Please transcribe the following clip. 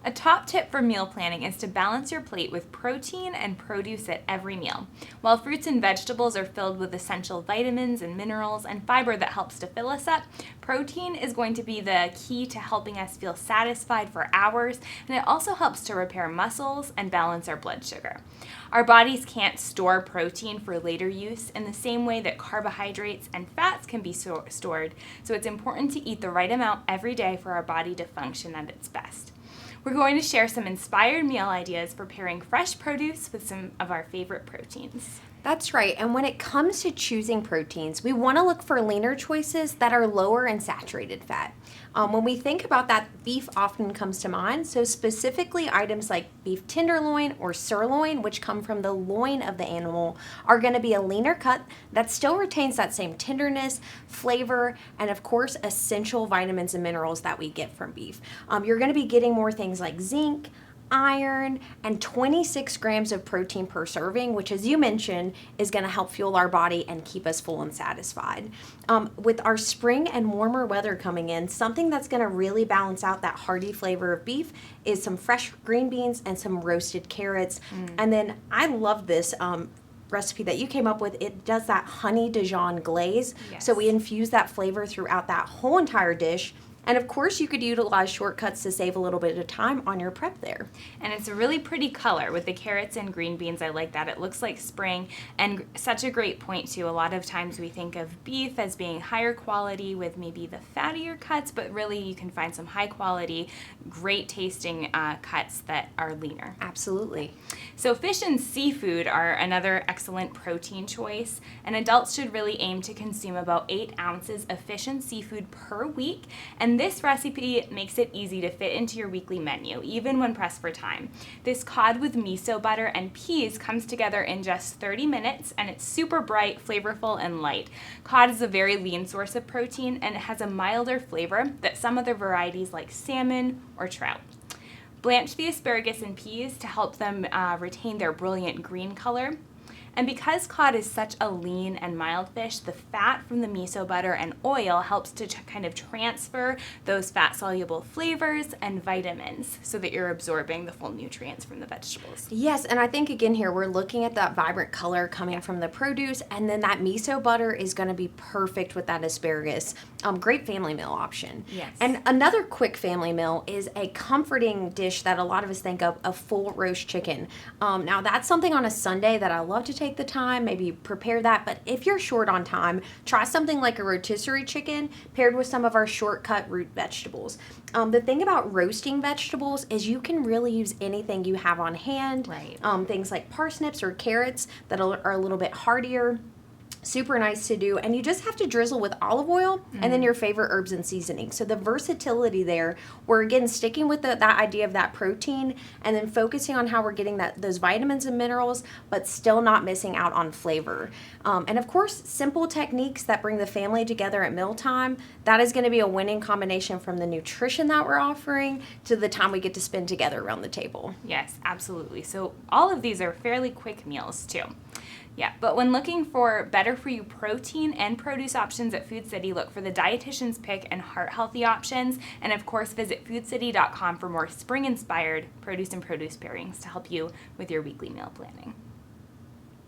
A top tip for meal planning is to balance your plate with protein and produce at every meal. While fruits and vegetables are filled with essential vitamins and minerals and fiber that helps to fill us up, protein is going to be the key to helping us feel satisfied for hours, and it also helps to repair muscles and balance our blood sugar. Our bodies can't store protein for later use in the same way that carbohydrates and fats can be stored, so it's important to eat the right amount every day for our body to function at its best. We're going to share some inspired meal ideas for pairing fresh produce with some of our favorite proteins. That's right. And when it comes to choosing proteins, we want to look for leaner choices that are lower in saturated fat. When we think about that, beef often comes to mind. So specifically items like beef tenderloin or sirloin, which come from the loin of the animal, are going to be a leaner cut that still retains that same tenderness, flavor, and of course, essential vitamins and minerals that we get from beef. You're going to be getting more things like zinc, iron, and 26 grams of protein per serving, which, as you mentioned, is going to help fuel our body and keep us full and satisfied. With our spring and warmer weather coming in, something that's going to really balance out that hearty flavor of beef is some fresh green beans and some roasted carrots. And then I love this recipe that you came up with. It does that honey Dijon glaze. Yes. So we infuse that flavor throughout that whole entire dish. And of course, you could utilize shortcuts to save a little bit of time on your prep there. And it's a really pretty color with the carrots and green beans. I like that. It looks like spring, and such a great point too. A lot of times we think of beef as being higher quality with maybe the fattier cuts, but really you can find some high quality, great tasting cuts that are leaner. Absolutely. So fish and seafood are another excellent protein choice, and adults should really aim to consume about 8 ounces of fish and seafood per week. And this recipe makes it easy to fit into your weekly menu, even when pressed for time. This cod with miso butter and peas comes together in just 30 minutes, and it's super bright, flavorful, and light. Cod is a very lean source of protein, and it has a milder flavor that some other varieties like salmon or trout. Blanch the asparagus and peas to help them retain their brilliant green color. And because cod is such a lean and mild fish, the fat from the miso butter and oil helps to kind of transfer those fat-soluble flavors and vitamins so that you're absorbing the full nutrients from the vegetables. Yes, and I think again here we're looking at that vibrant color coming from the produce, and then that miso butter is going to be perfect with that asparagus. Great family meal option. Yes. And another quick family meal is a comforting dish that a lot of us think of, a full roast chicken. Now that's something on a Sunday that I love to take the time, maybe prepare that. But if you're short on time, try something like a rotisserie chicken paired with some of our shortcut root vegetables. The thing about roasting vegetables is you can really use anything you have on hand. Right. Things like parsnips or carrots that are a little bit heartier. Super nice to do, and you just have to drizzle with olive oil and then your favorite herbs and seasonings. So the versatility there, we're again sticking with that idea of that protein and then focusing on how we're getting those vitamins and minerals, but still not missing out on flavor. And of course, simple techniques that bring the family together at mealtime, that is going to be a winning combination from the nutrition that we're offering to the time we get to spend together around the table. Yes, absolutely. So all of these are fairly quick meals too. Yeah, but when looking for better for you protein and produce options at Food City, look for the Dietitian's Pick and Heart Healthy options. And of course, visit foodcity.com for more spring-inspired produce and produce pairings to help you with your weekly meal planning.